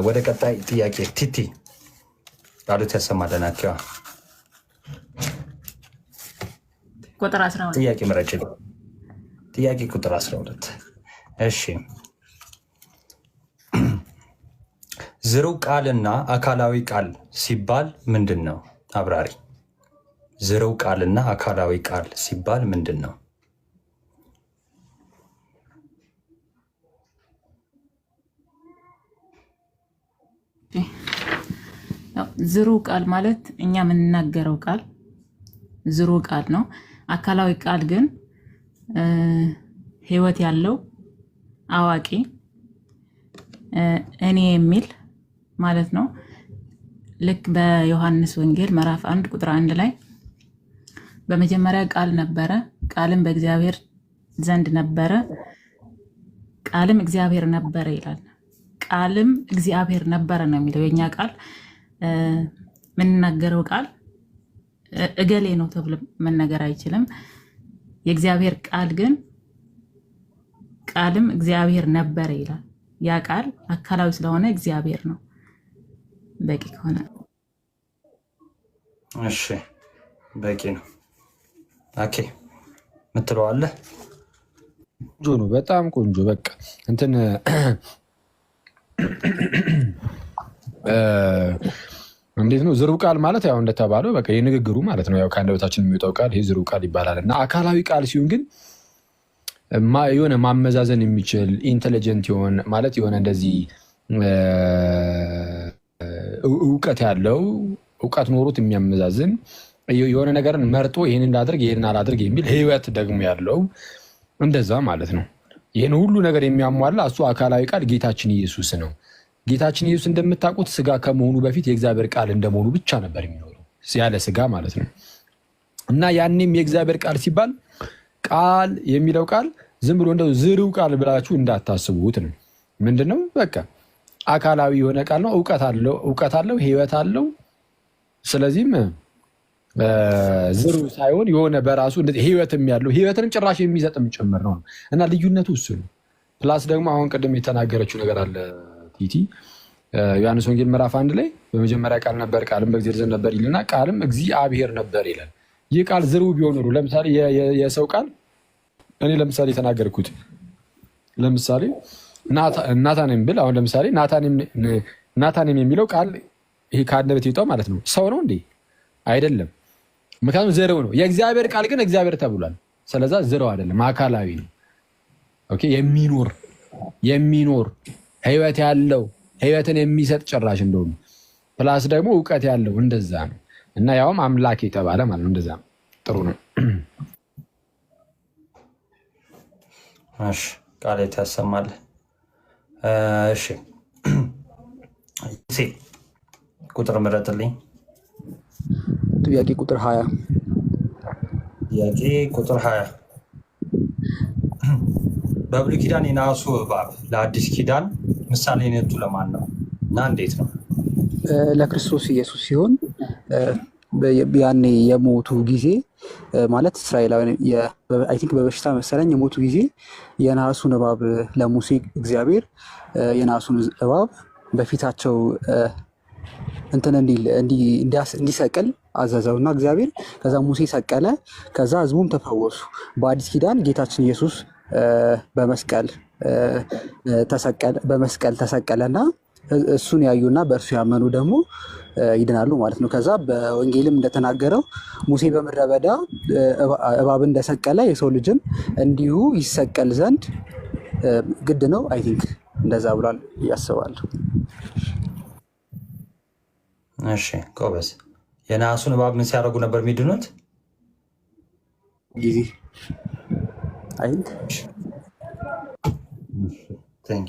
ወደ ቀጣይ ጥያቄ ቲቲ ቃሉት ያሰማለናቸው ቁጥር 12 ጥያቄ ምረጭ። ጥያቄ ቁጥር 12 እሺ። ዝሩ ቃልና አካላዊ ቃል ሲባል ምንድን ነው? አብራሪ። ዝሩ ቃልና አካላዊ ቃል ሲባል ምንድን ነው? ዝሩ ቃል ማለት እኛ የምንናገረው ቃል ዝሩ ቃል ነው። አካላዊ ቃል ግን ህይወት ያለው አዋቂ እኔ የሚል ማለት ነው። ልክ በዮሐንስ ወንጌል ምዕራፍ 1 ቁጥር 1 ላይ በመጀመሪያ ቃል ነበረ፣ ቃልም በእግዚአብሔር ዘንድ ነበረ፣ ቃልም እግዚአብሔር ነበረ ይላል። ቃልም እግዚአብሔር ነበረ ነው የሚለው። የኛ ቃል የምንናገረው ቃል እገሌ ነው ተብሎ መነገር አይችልም። የእግዚአብሔር ቃል ግን ቃልም እግዚአብሔር ነበረ ይላል። ያ ቃል አካላዊ ስለሆነ እግዚአብሔር ነው። በቂ ከሆነ እሺ፣ በቂ ነው። ኦኬ፣ ምትለዋለህ? ቆንጆ ነው፣ በጣም ቆንጆ። በቃ እንትን እንዴት ነው ዝሩ ቃል ማለት? ያው እንደተባለው በቃ የንግግሩ ማለት ነው። ያው ከአንደበታችን የሚወጣው ቃል ይሄ ዝሩ ቃል ይባላል። እና አካላዊ ቃል ሲሆን ግን የሆነ ማመዛዘን የሚችል ኢንቴሊጀንት የሆነ ማለት የሆነ እንደዚህ እውቀት ያለው እውቀት ኖሮት የሚያመዛዝን የሆነ ነገርን መርጦ ይህን እንዳድርግ ይህን አላድርግ የሚል ህይወት ደግሞ ያለው እንደዛ ማለት ነው። ይህን ሁሉ ነገር የሚያሟላ እሱ አካላዊ ቃል ጌታችን ኢየሱስ ነው። ጌታችን ኢየሱስ እንደምታውቁት ስጋ ከመሆኑ በፊት የእግዚአብሔር ቃል እንደመሆኑ ብቻ ነበር የሚኖረው ያለ ስጋ ማለት ነው። እና ያኔም የእግዚአብሔር ቃል ሲባል ቃል የሚለው ቃል ዝም ብሎ እንደው ዝርው ቃል ብላችሁ እንዳታስቡት ነው። ምንድነው? በቃ አካላዊ የሆነ ቃል ነው። እውቀት አለው፣ ህይወት አለው። ስለዚህም ዝሩ ሳይሆን የሆነ በራሱ ህይወትም ያለው ህይወትን ጭራሽ የሚሰጥም ጭምር ነው። እና ልዩነቱ እሱ ነው። ፕላስ ደግሞ አሁን ቅድም የተናገረችው ነገር አለ ቲቲ ዮሐንስ ወንጌል ምዕራፍ 1 ላይ በመጀመሪያ ቃል ነበር፣ ቃልም በእግዚአብሔር ዘንድ ነበር ይልና ቃልም እግዚአብሔር ነበር ይላል። ይህ ቃል ዝሩ ቢሆን ኖሮ ለምሳሌ የሰው ቃል እኔ ለምሳሌ የተናገርኩት ለምሳሌ ናታንም ብል አሁን ለምሳሌ ናታንም የሚለው ቃል ይሄ ከአንደበት የወጣው ማለት ነው ሰው ነው እንዴ? አይደለም። ምክንያቱም ዝርው ነው። የእግዚአብሔር ቃል ግን እግዚአብሔር ተብሏል። ስለዛ ዝርው አይደለም፣ አካላዊ ነው። ኦኬ፣ የሚኖር ህይወት ያለው ህይወትን የሚሰጥ ጭራሽ እንደውም ፕላስ ደግሞ እውቀት ያለው እንደዛ ነው። እና ያውም አምላክ የተባለ ማለት ነው። እንደዛ ነው። ጥሩ ነው። እሺ፣ ቃል ያሰማል። እሺ፣ ቁጥር ምረጥልኝ። ጥያቄ ቁጥር 20 ጥያቄ ቁጥር 20 በብሉይ ኪዳን የናሱ እባብ ለአዲስ ኪዳን ምሳሌነቱ ለማን ነው እና እንዴት ነው? ለክርስቶስ ኢየሱስ ሲሆን ያኔ የሞቱ ጊዜ ማለት እስራኤላውያን አይ ቲንክ በበሽታ መሰለኝ የሞቱ ጊዜ የናሱን እባብ ለሙሴ እግዚአብሔር የናሱን እባብ በፊታቸው እንትን እንዲሰቅል አዘዘውና እግዚአብሔር ከዛ ሙሴ ሰቀለ። ከዛ ህዝቡም ተፈወሱ። በአዲስ ኪዳን ጌታችን ኢየሱስ በመስቀል ተሰቀለና እሱን ያዩና በእርሱ ያመኑ ደግሞ ይድናሉ ማለት ነው። ከዛ በወንጌልም እንደተናገረው ሙሴ በምድረ በዳ እባብ እንደሰቀለ የሰው ልጅም እንዲሁ ይሰቀል ዘንድ ግድ ነው። አይ ቲንክ እንደዛ ብሏል ያስባሉ። እሺ፣ ጎበዝ። የናሱን እባብ ምን ሲያደርጉ ነበር የሚድኑት? ጊዜ አይ ቲንክ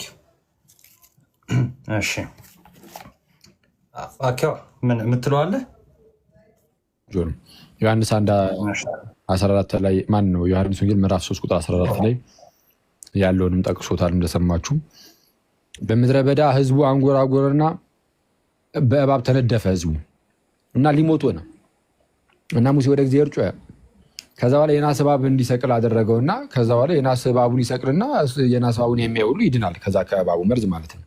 እሺ፣ አኪያ ምን የምትለዋለህ? ዮሐንስ 1:14 ላይ ማን ነው? ዮሐንስ ወንጌል ምዕራፍ 3 ቁጥር 14 ላይ ያለውንም ጠቅሶታል እንደሰማችሁ። በምድረ በዳ ህዝቡ አንጎራጎረና በእባብ ተነደፈ ህዝቡ እና ሊሞቱ ነው። እና ሙሴ ወደ እግዚአብሔር ጮኸ። ከዛ በኋላ የናስ እባብ እንዲሰቅል አደረገውና ከዛ በኋላ የናስ እባቡን ይሰቅልና የናስ እባቡን የሚያይ ሁሉ ይድናል። ከዛ ከእባቡ መርዝ ማለት ነው።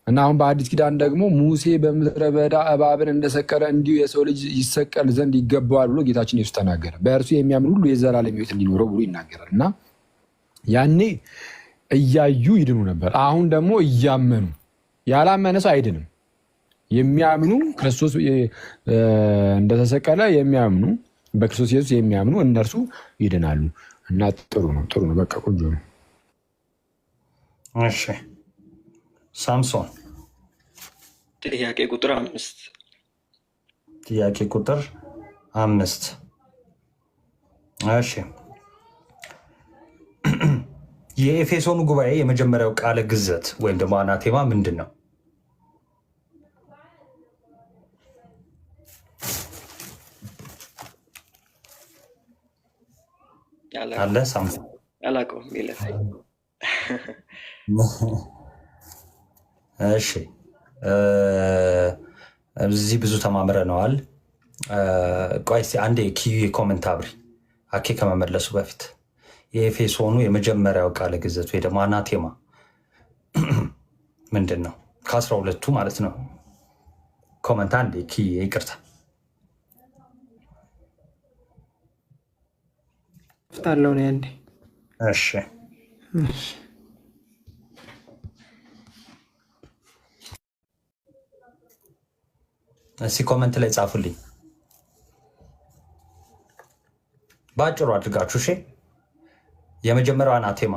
እና አሁን በአዲስ ኪዳን ደግሞ ሙሴ በምድረ በዳ እባብን እንደሰቀለ እንዲሁ የሰው ልጅ ይሰቀል ዘንድ ይገባዋል ብሎ ጌታችን ኢየሱስ ተናገረ። በእርሱ የሚያምን ሁሉ የዘላለም ሕይወት እንዲኖረው ብሎ ይናገራል። እና ያኔ እያዩ ይድኑ ነበር። አሁን ደግሞ እያመኑ፣ ያላመነ ሰው አይድንም። የሚያምኑ ክርስቶስ እንደተሰቀለ የሚያምኑ በክርስቶስ ኢየሱስ የሚያምኑ እነርሱ ይድናሉ። እና ጥሩ ነው። በቃ ቆንጆ ነው። እሺ ሳምሶን ጥያቄ ቁጥር 5 ጥያቄ ቁጥር 5 እሺ የኤፌሶኑ ጉባኤ የመጀመሪያው ቃለ ግዘት ወይም ደግሞ አናቴማ ምንድን ነው? አለ ሳምሶን አላውቀውም ይላል። እሺ እዚህ ብዙ ተማምረነዋል። ቆይ እስኪ አንዴ ኪዩ የኮመንት አብሪ አኬ ከመመለሱ በፊት የኤፌሶኑ የመጀመሪያው ቃለ ግዘት ወይ ደግሞ አናቴማ ምንድን ነው? ከ12ቱ ማለት ነው። ኮመንት አንዴ ኪዩ ይቅርታ ፍታለው ነው አንዴ። እሺ እስኪ ኮመንት ላይ ጻፉልኝ በአጭሩ አድርጋችሁ። እሺ የመጀመሪያው አናቴማ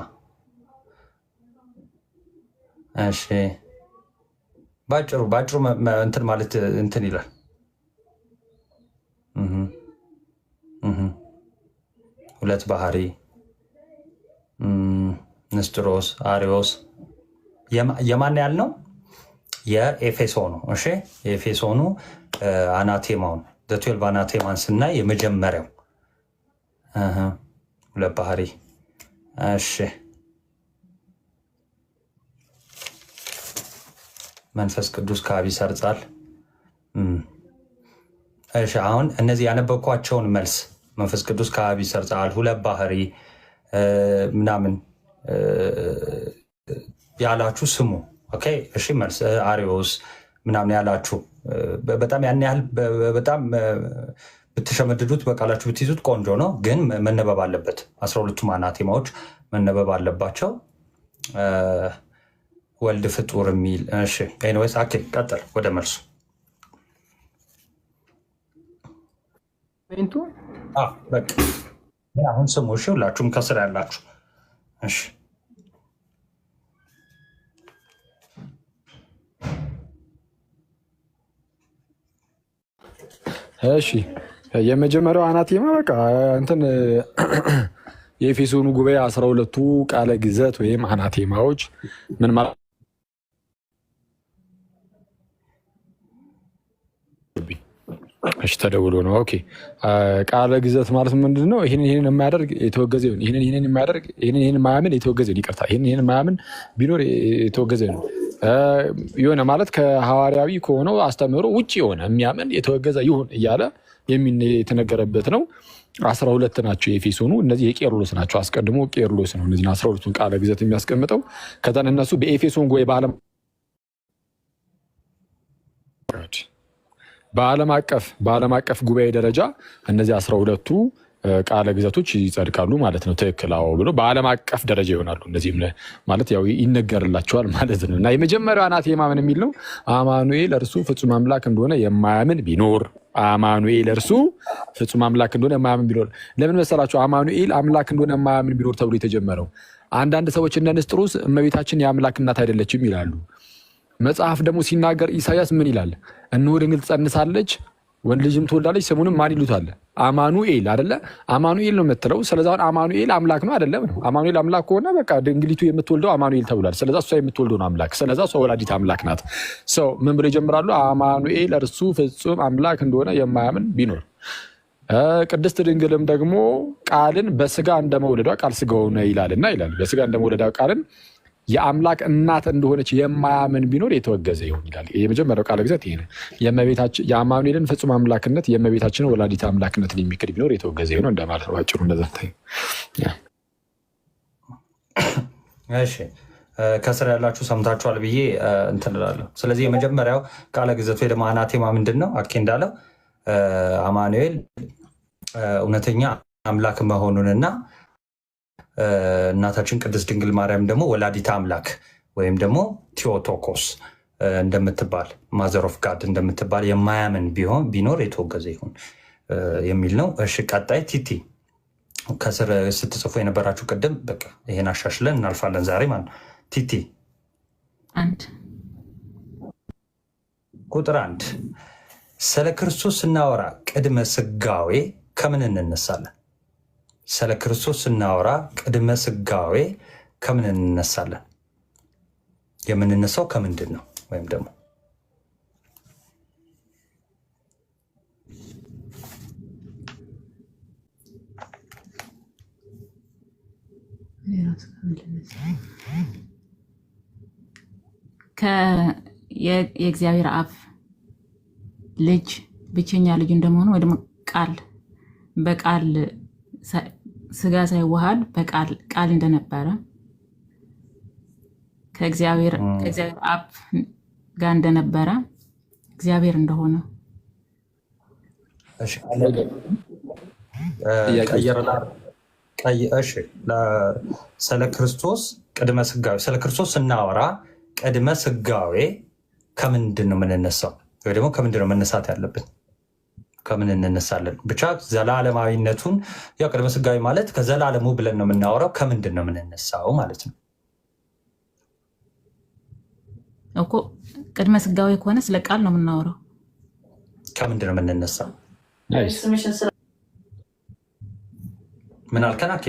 እሺ በአጭሩ እንትን ማለት እንትን ይላል። ሁለት ባህሪ ንስጥሮስ አሪዮስ የማን ያል ነው? የኤፌሶኑ። እሺ የኤፌሶኑ አናቴማውን ዘ12 አናቴማን ስናይ የመጀመሪያው ሁለት ባህሪ። እሺ መንፈስ ቅዱስ ከአብ ይሰርጻል። እሺ አሁን እነዚህ ያነበብኳቸውን መልስ መንፈስ ቅዱስ ከአብ ይሰርጻል፣ ሁለት ባህሪ ምናምን ያላችሁ ስሙ። ኦኬ እሺ መልስ አሪዮስ ምናምን ያላችሁ በጣም ያን ያህል በጣም ብትሸመድዱት በቃላችሁ ብትይዙት ቆንጆ ነው፣ ግን መነበብ አለበት። 12ቱም አናቴማዎች መነበብ አለባቸው። ወልድ ፍጡር የሚል እሺ። ኤኒዌይስ አኬ ቀጥል ወደ መልሱ። በቃ አሁን ስሙ እሺ፣ ሁላችሁም ከስር ያላችሁ እሺ። እሺ የመጀመሪያው አናቴማ በቃ እንትን የኤፌሶኑ ጉባኤ 12ቱ ቃለ ግዘት ወይም አናቴማዎች ምን ማለት እሺ ተደውሎ ነው። ኦኬ ቃለ ግዘት ማለት ምንድን ነው? ይሄንን የማያደርግ የተወገዘ ይሁን፣ ይሄንን የማያደርግ ይሄንን የማያምን የተወገዘ ይሁን። ይቅርታ ይሄንን የማያምን ቢኖር የተወገዘ ነው። የሆነ ማለት ከሐዋርያዊ ከሆነው አስተምህሮ ውጭ የሆነ የሚያምን የተወገዘ ይሁን እያለ የተነገረበት ነው። 12 ናቸው የኤፌሶኑ። እነዚህ የቄርሎስ ናቸው። አስቀድሞ ቄርሎስ ነው እነዚህን 12ቱን ቃለ ግዘት የሚያስቀምጠው። ከዛን እነሱ በኤፌሶን ጉባኤ በዓለም አቀፍ ጉባኤ ደረጃ እነዚህ 12ቱ ቃለ ግዘቶች ይጸድቃሉ ማለት ነው። ትክክል አዎ ብሎ በዓለም አቀፍ ደረጃ ይሆናሉ። እነዚህም ማለት ያው ይነገርላቸዋል ማለት ነው። እና የመጀመሪያው አናቴማ ምን የሚል ነው? አማኑኤል እርሱ ፍጹም አምላክ እንደሆነ የማያምን ቢኖር። አማኑኤል እርሱ ፍጹም አምላክ እንደሆነ የማያምን ቢኖር። ለምን መሰላቸው? አማኑኤል አምላክ እንደሆነ የማያምን ቢኖር ተብሎ የተጀመረው። አንዳንድ ሰዎች እንደ ንስጥሮስ እመቤታችን የአምላክ እናት አይደለችም ይላሉ። መጽሐፍ ደግሞ ሲናገር ኢሳያስ ምን ይላል? እነሆ ድንግል ትጸንሳለች ወንድ ልጅም ትወልዳለች ስሙንም ማን ይሉታል? አማኑኤል አይደለ? አማኑኤል ነው የምትለው። ስለዚህ አማኑኤል አምላክ ነው አይደለም? አማኑኤል አምላክ ከሆነ በቃ ድንግሊቱ የምትወልደው አማኑኤል ተብሏል። ስለዚህ እሷ የምትወልደው ነው አምላክ። ስለዚህ እሷ ወላዲት አምላክ ናት። ሰው ምን ብለው ይጀምራሉ? አማኑኤል እርሱ ፍጹም አምላክ እንደሆነ የማያምን ቢኖር። ቅድስት ድንግልም ደግሞ ቃልን በስጋ እንደመውለዷ ቃል ስጋ ሆነ ይላልና ይላል። በስጋ እንደመውለዷ ቃልን የአምላክ እናት እንደሆነች የማያምን ቢኖር የተወገዘ ይሁን ይላል። የመጀመሪያው ቃለ ግዘት ይሄ ነው። የአማኑኤልን ፍጹም አምላክነት የእመቤታችንን ወላዲት አምላክነትን የሚክድ ቢኖር የተወገዘ ይሁን እንደማለት ነው። አጭሩ እንደዛ ታይ። እሺ ከስር ያላችሁ ሰምታችኋል ብዬ እንትን እላለሁ። ስለዚህ የመጀመሪያው ቃለ ግዘት ወይ ደግሞ አናቴማ ምንድን ነው? አኬ እንዳለው አማኑኤል እውነተኛ አምላክ መሆኑንና እናታችን ቅድስት ድንግል ማርያም ደግሞ ወላዲታ አምላክ ወይም ደግሞ ቲዮቶኮስ እንደምትባል ማዘር ኦፍ ጋድ እንደምትባል የማያምን ቢኖር የተወገዘ ይሁን የሚል ነው። እሺ ቀጣይ ቲቲ ከስር ስትጽፉ የነበራችሁ ቅድም በቃ ይሄን አሻሽለን እናልፋለን ዛሬ ማለት ነው። ቲቲ ቁጥር 1 ስለ ክርስቶስ ስናወራ ቅድመ ስጋዌ ከምን እንነሳለን? ስለ ክርስቶስ ስናወራ ቅድመ ስጋዌ ከምን እንነሳለን? የምንነሳው ከምንድን ነው? ወይም ደግሞ የእግዚአብሔር አብ ልጅ ብቸኛ ልጅ እንደመሆኑ ወይ ደግሞ ቃል በቃል ስጋ ሳይዋሃድ ቃል እንደነበረ ከእግዚአብሔር አብ ጋር እንደነበረ እግዚአብሔር እንደሆነ ስለ ክርስቶስ ቅድመ ስጋዌ ስለ ክርስቶስ ስናወራ ቅድመ ስጋዌ ከምንድን ነው የምንነሳው? ወይ ደግሞ ከምንድን ነው መነሳት ያለብን? ከምን እንነሳለን? ብቻ ዘላለማዊነቱን ያው ቅድመ ስጋዌ ማለት ከዘላለሙ ብለን ነው የምናወራው። ከምንድን ነው የምንነሳው ማለት ነው እኮ። ቅድመ ስጋዌ ከሆነ ስለ ቃል ነው የምናወራው። ከምንድን ነው የምንነሳው? ምን አልከን? አኬ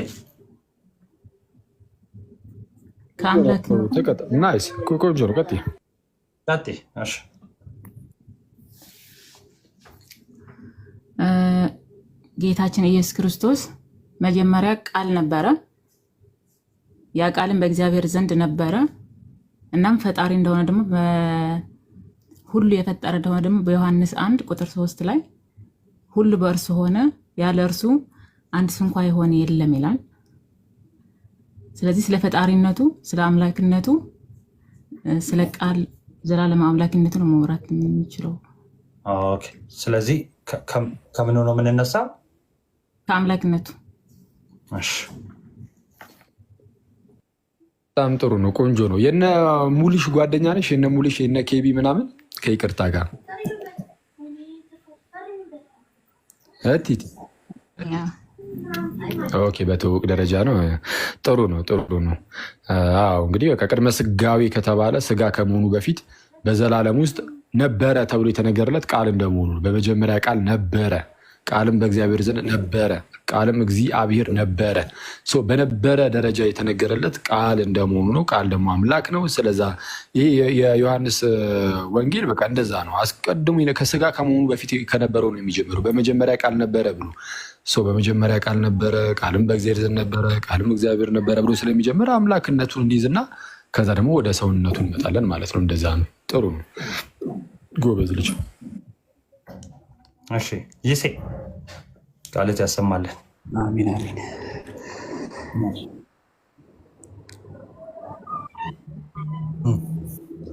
ከአምላክ ነው። ናይስ ቆንጆ ነው። ቀጥይ። እሺ ጌታችን ኢየሱስ ክርስቶስ መጀመሪያ ቃል ነበረ፣ ያ ቃልም በእግዚአብሔር ዘንድ ነበረ። እናም ፈጣሪ እንደሆነ ደግሞ ሁሉ የፈጠረ እንደሆነ ደግሞ በዮሐንስ 1 ቁጥር 3 ላይ ሁሉ በእርሱ ሆነ፣ ያለ እርሱ አንድ ስንኳ የሆነ የለም ይላል። ስለዚህ ስለ ፈጣሪነቱ፣ ስለ አምላክነቱ፣ ስለ ቃል ዘላለም አምላክነቱ ነው መውራት የምንችለው። ስለዚህ ከምን ነው የምንነሳ? ከአምላክነቱ። በጣም ጥሩ ነው። ቆንጆ ነው። የነ ሙሊሽ ጓደኛ ነሽ? የነ ሙሊሽ የነ ኬቢ ምናምን ከይቅርታ ጋር ኦኬ፣ በትውውቅ ደረጃ ነው። ጥሩ ነው። አዎ እንግዲህ ከቅድመ ስጋዊ ከተባለ ስጋ ከመሆኑ በፊት በዘላለም ውስጥ ነበረ ተብሎ የተነገረለት ቃል እንደመሆኑ ነው። በመጀመሪያ ቃል ነበረ፣ ቃልም በእግዚአብሔር ዘንድ ነበረ፣ ቃልም እግዚአብሔር ነበረ። በነበረ ደረጃ የተነገረለት ቃል እንደመሆኑ ነው። ቃል ደግሞ አምላክ ነው። ስለዛ ይሄ የዮሐንስ ወንጌል በቃ እንደዛ ነው። አስቀድሞ ከስጋ ከመሆኑ በፊት ከነበረው ነው የሚጀምረው። በመጀመሪያ ቃል ነበረ ብሎ በመጀመሪያ ቃል ነበረ፣ ቃልም በእግዚአብሔር ዘንድ ነበረ፣ ቃልም እግዚአብሔር ነበረ ብሎ ስለሚጀምር አምላክነቱን እንዲይዝና ከዛ ደግሞ ወደ ሰውነቱ እንመጣለን ማለት ነው። እንደዛ ነው። ጥሩ ነው። ጎበዝ ልጅ። እሺ ይሴ ቃልት ያሰማለን። አሚን አሚን።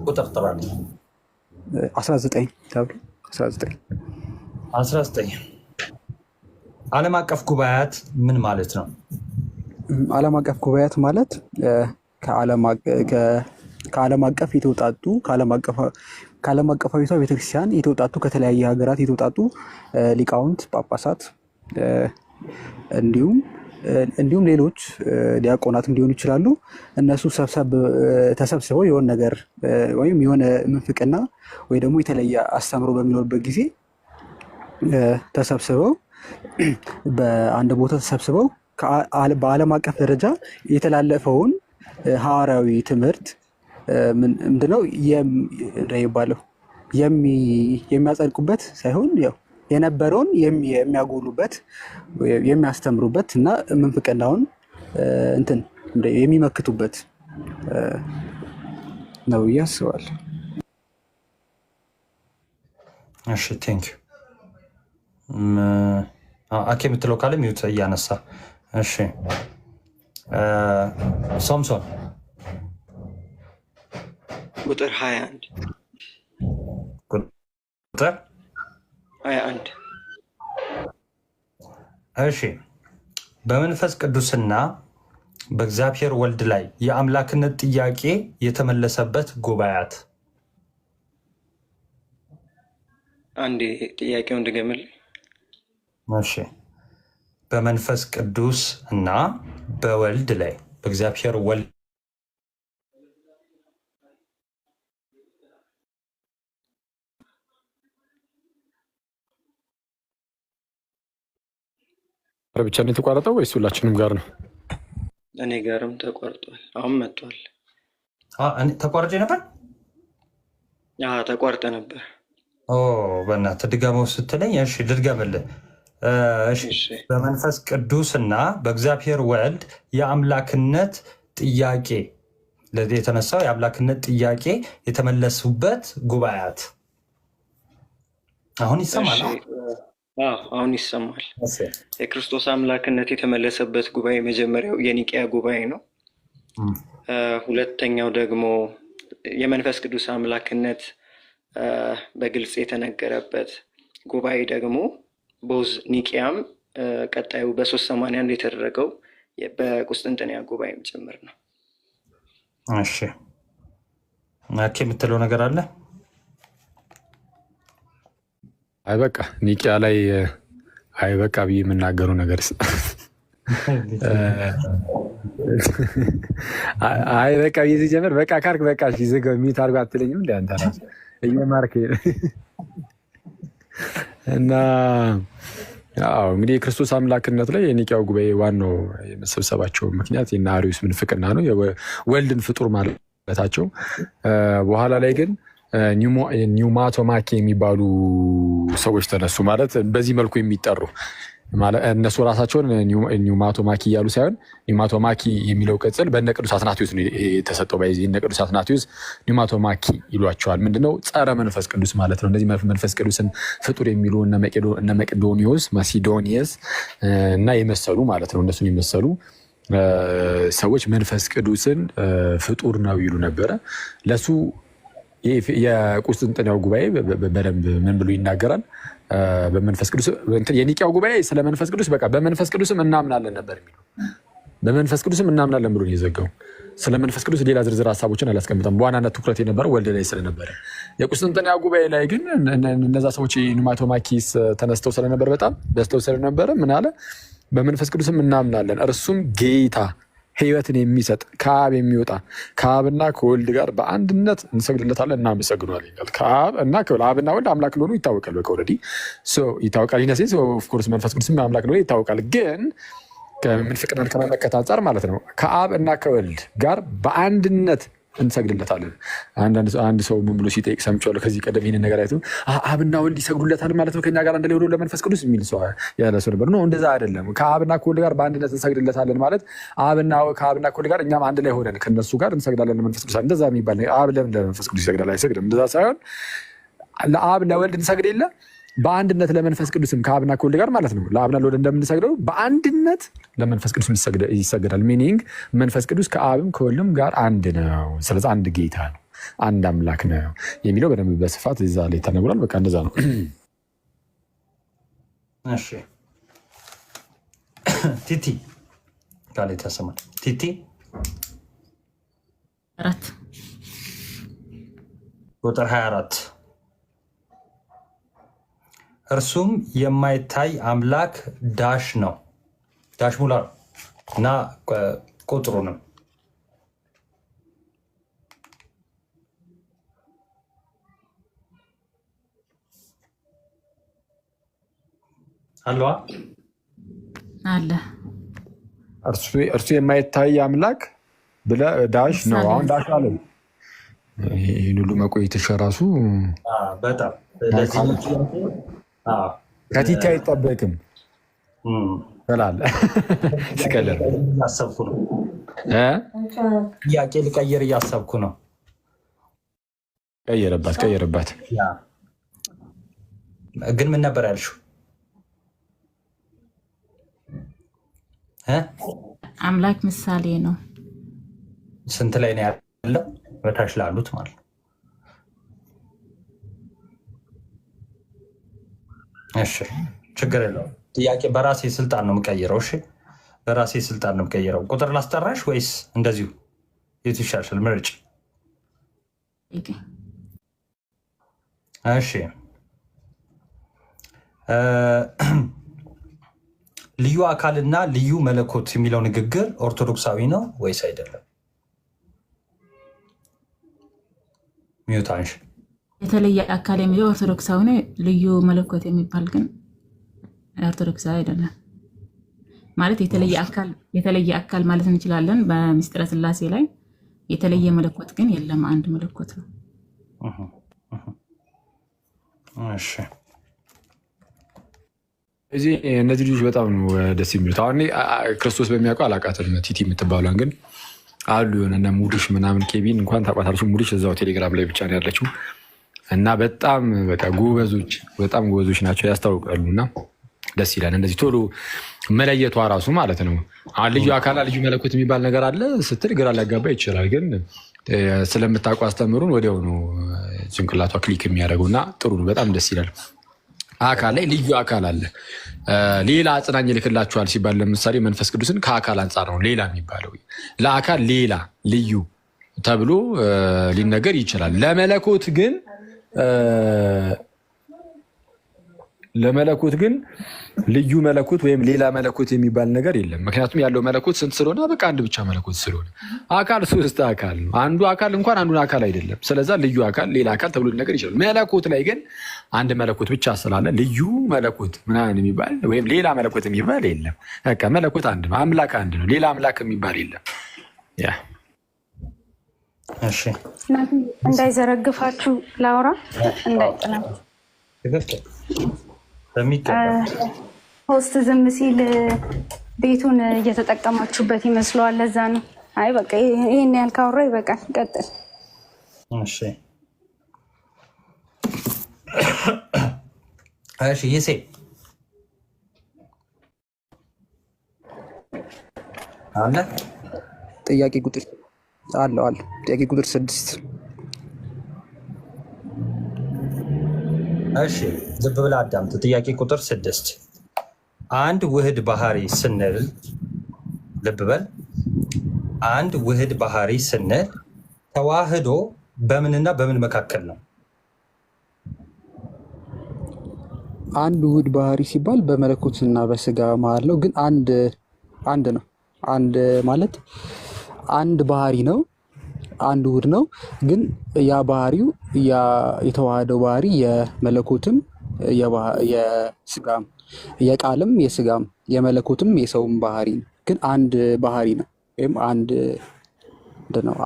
ቁጥር ጥራል 19 ተብሎ 19 ዓለም አቀፍ ጉባኤያት ምን ማለት ነው? ዓለም አቀፍ ጉባኤያት ማለት ከዓለም አቀፍ የተውጣጡ ከዓለም አቀፋዊቷ ቤተክርስቲያን የተውጣጡ ከተለያየ ሀገራት የተውጣጡ ሊቃውንት፣ ጳጳሳት እንዲሁም ሌሎች ዲያቆናትም ሊሆኑ ይችላሉ። እነሱ ተሰብስበው የሆነ ነገር ወይም የሆነ ምንፍቅና ወይ ደግሞ የተለየ አስተምሮ በሚኖርበት ጊዜ ተሰብስበው በአንድ ቦታ ተሰብስበው በዓለም አቀፍ ደረጃ የተላለፈውን ሐዋርያዊ ትምህርት ምንድነው የሚባለው የሚያጸድቁበት ሳይሆን ያው የነበረውን የሚያጎሉበት የሚያስተምሩበት እና ምንፍቅናውን የሚመክቱበት ነው ብዬ አስባለሁ። እሺ ቴንክ አኬ የምትለው ካለ ሚዩት እያነሳ። እሺ ሶምሶን ቁጥር 21 ቁጥር 21 እሺ በመንፈስ ቅዱስና በእግዚአብሔር ወልድ ላይ የአምላክነት ጥያቄ የተመለሰበት ጉባኤያት። አንዴ ጥያቄውን ድገምል። እሺ በመንፈስ ቅዱስ እና በወልድ ላይ በእግዚአብሔር ወልድ ብቻ ነው የተቋረጠው ወይስ ሁላችንም ጋር ነው? እኔ ጋርም ተቋርጧል። አሁን መጥቷል። ተቋርጬ ነበር። ተቋርጠ ነበር። በእናትህ ድገመው ስትለኝ እሺ ልድገምልህ። በመንፈስ ቅዱስ እና በእግዚአብሔር ወልድ የአምላክነት ጥያቄ የተነሳው የአምላክነት ጥያቄ የተመለሱበት ጉባኤያት። አሁን ይሰማል? አሁን ይሰማል። የክርስቶስ አምላክነት የተመለሰበት ጉባኤ መጀመሪያው የኒቅያ ጉባኤ ነው። ሁለተኛው ደግሞ የመንፈስ ቅዱስ አምላክነት በግልጽ የተነገረበት ጉባኤ ደግሞ ቦዝ ኒቅያም ቀጣዩ በ381 የተደረገው በቁስጥንጥንያ ጉባኤም ጭምር ነው። እሺ የምትለው ነገር አለ? አይበቃ ኒቅያ ላይ አይበቃ ብዬ የምናገረው ነገር አይበቃ ብዬ ሲጀምር በቃ ካርክ በቃ ሲዘገብ ሚት አድርጎ አትለኝም እንደ አንተ ራስህ እየማርክ እና እንግዲህ የክርስቶስ አምላክነት ላይ የኒቅያው ጉባኤ ዋናው የመሰብሰባቸው ምክንያት የእነ አርዮስ ምንፍቅና ነው፣ ወልድን ፍጡር ማለታቸው። በኋላ ላይ ግን ኒውማቶማኪ የሚባሉ ሰዎች ተነሱ። ማለት በዚህ መልኩ የሚጠሩ እነሱ ራሳቸውን ኒውማቶማኪ እያሉ ሳይሆን ኒውማቶማኪ የሚለው ቅጽል በእነ ቅዱስ አትናቴዎስ ነው የተሰጠው። እነ ቅዱስ አትናቴዎስ ኒውማቶማኪ ይሏቸዋል። ምንድነው? ጸረ መንፈስ ቅዱስ ማለት ነው። እነዚህ መንፈስ ቅዱስን ፍጡር የሚሉ እነ መቄዶኒዮስ ማሲዶኒየስ እና የመሰሉ ማለት ነው። እነሱን የመሰሉ ሰዎች መንፈስ ቅዱስን ፍጡር ነው ይሉ ነበረ። ለሱ የቁስጥንጥንያው ጉባኤ በደንብ ምን ብሎ ይናገራል? በመንፈስ ቅዱስ የኒቅያው ጉባኤ ስለ መንፈስ ቅዱስ በቃ በመንፈስ ቅዱስም እናምናለን ነበር የሚለው። በመንፈስ ቅዱስም እናምናለን ብሎ የዘጋው። ስለ መንፈስ ቅዱስ ሌላ ዝርዝር ሀሳቦችን አላስቀምጠም። በዋናነት ትኩረት የነበረው ወልድ ላይ ስለነበረ፣ የቁስጥንጥንያ ጉባኤ ላይ ግን እነዛ ሰዎች ኒውማቶማኪስ ተነስተው ስለነበር በጣም በዝተው ስለነበረ ምን አለ? በመንፈስ ቅዱስም እናምናለን እርሱም ጌታ ሕይወትን የሚሰጥ ከአብ የሚወጣ ከአብና ከወልድ ጋር በአንድነት እንሰግድለታለን እናመሰግናለን ይላል። ከአብ እና አብና ወልድ አምላክ እንደሆኑ ይታወቃል። በቃ ኦልሬዲ ይታወቃል። ይነሴንስ ኦፍኮርስ መንፈስ ቅዱስም አምላክ እንደሆነ ይታወቃል። ግን ምንፍቅናን ከመመከት አንጻር ማለት ነው ከአብ እና ከወልድ ጋር በአንድነት እንሰግድለታለን። አንድ ሰው ምን ብሎ ሲጠይቅ ሰምቼዋለሁ ከዚህ ቀደም ይህንን ነገር አይቶ አብና ወልድ ይሰግዱለታል ማለት ነው ከኛ ጋር አንድ ላይ ሆኖ ለመንፈስ ቅዱስ የሚል ሰው ያለ ሰው ነበር። ነው እንደዛ አይደለም። ከአብና ከወልድ ጋር በአንድነት እንሰግድለታለን ማለት ከአብና ከወልድ ጋር እኛም አንድ ላይ ሆነን ከነሱ ጋር እንሰግዳለን ለመንፈስ ቅዱስ። እንደዛ የሚባል አብ ለምን ለመንፈስ ቅዱስ ይሰግዳል? አይሰግድም። እንደዛ ሳይሆን ለአብ ለወልድ እንሰግድ የለ በአንድነት ለመንፈስ ቅዱስም ከአብና ከወልድ ጋር ማለት ነው። ለአብና ለወልድ እንደምንሰግደው በአንድነት ለመንፈስ ቅዱስ ይሰግዳል። ሚኒንግ መንፈስ ቅዱስ ከአብም ከወልድም ጋር አንድ ነው። ስለዚህ አንድ ጌታ ነው፣ አንድ አምላክ ነው የሚለው በደንብ በስፋት እዛ ላይ ተነግሯል። በቃ እንደዛ ነው። እሺ ቲቲ ቃል ተሰማል። ቲቲ 4 ቁጥር 24 እርሱም የማይታይ አምላክ ዳሽ ነው ዳሽ ሙላ እና ቁጥሩንም አለዋ አለ። እርሱ የማይታይ አምላክ ብለህ ዳሽ ነው። አሁን ዳሽ አለ። ይህን ሁሉ መቆየትሽ ራሱ በጣም ከቲቲ አይጠበቅም ስላለ ስቀለር እያሰብኩ ነው። ጥያቄ ልቀይር እያሰብኩ ነው። ቀየረባት። ግን ምን ነበር ያልሽው? አምላክ ምሳሌ ነው። ስንት ላይ ነው ያለው? በታች ላሉት ማለት ነው። እሺ ችግር የለውም። ጥያቄ በራሴ ስልጣን ነው የምቀይረው። እሺ በራሴ ስልጣን ነው የምቀይረው። ቁጥር ላስጠራሽ ወይስ እንደዚሁ? የቱ ይሻልሻል? ምርጭ። እሺ ልዩ አካልና ልዩ መለኮት የሚለው ንግግር ኦርቶዶክሳዊ ነው ወይስ አይደለም? ሚዩታንሽ የተለየ አካል የሚለው ኦርቶዶክሳዊ ነው። ልዩ መለኮት የሚባል ግን ኦርቶዶክሳዊ አይደለም። ማለት የተለየ አካል ማለት እንችላለን በምስጢረ ሥላሴ ላይ። የተለየ መለኮት ግን የለም፣ አንድ መለኮት ነው። እሺ እነዚህ ልጆች በጣም ነው ደስ የሚሉት። አሁን ክርስቶስ በሚያውቀው አላውቃትም ቲቲ የምትባሏን ግን አሉ የሆነ ሙሉሽ ምናምን ኬቢን እንኳን ታውቃታለች። ሙሉሽ እዛው ቴሌግራም ላይ ብቻ ነው ያለችው እና በጣም በቃ በጣም ጎበዞች ናቸው፣ ያስታውቃሉ እና ደስ ይላል። እንደዚህ ቶሎ መለየቷ ራሱ ማለት ነው። ልዩ አካላ ልዩ መለኮት የሚባል ነገር አለ ስትል ግራ ሊያጋባ ይችላል፣ ግን ስለምታውቁ አስተምሩን ወዲያው ነው ጭንቅላቷ ክሊክ የሚያደርገው እና ጥሩ ነው። በጣም ደስ ይላል። አካል ላይ ልዩ አካል አለ። ሌላ አጽናኝ ልክላችኋል ሲባል ለምሳሌ መንፈስ ቅዱስን ከአካል አንጻር ነው ሌላ የሚባለው። ለአካል ሌላ ልዩ ተብሎ ሊነገር ይችላል። ለመለኮት ግን ልዩ መለኮት ወይም ሌላ መለኮት የሚባል ነገር የለም። ምክንያቱም ያለው መለኮት ስንት ስለሆነ በቃ አንድ ብቻ መለኮት ስለሆነ አካል 3 አካል ነው። አንዱ አካል እንኳን አንዱን አካል አይደለም። ስለዛ ልዩ አካል ሌላ አካል ተብሎ ሊነገር ይችላል። መለኮት ላይ ግን አንድ መለኮት ብቻ ስላለ ልዩ መለኮት ምናምን የሚባል ወይም ሌላ መለኮት የሚባል የለም። በቃ መለኮት አንድ ነው፣ አምላክ አንድ ነው፣ ሌላ አምላክ የሚባል የለም። እሺ እንዳይዘረግፋችሁ ላውራ እንዳይጠናችሁ ሆስት ዝም ሲል ቤቱን እየተጠቀማችሁበት ይመስለዋል። ለዛ ነው። አይ በቃ ይሄን ያህል ካወራ ይበቃል። ቀጥል። እሺ እሺ ይሴ አለ ጥያቄ ቁጥር አለ ጥያቄ ቁጥር 6 እሺ ዝም ብለህ አዳምጥ። ጥያቄ ቁጥር 6 አንድ ውህድ ባህሪ ስንል ልብ በል። አንድ ውህድ ባህሪ ስንል ተዋህዶ በምንና በምን መካከል ነው? አንድ ውህድ ባህሪ ሲባል በመለኮትና በስጋ መሀል ነው። ግን አንድ ነው። አንድ ማለት አንድ ባህሪ ነው። አንድ ውህድ ነው። ግን ያ ባህሪው የተዋህደው ባህሪ የመለኮትም የስጋም የቃልም የስጋም የመለኮትም የሰውም ባህሪ ነው። ግን አንድ ባህሪ ነው። ወይም አንድ ነው።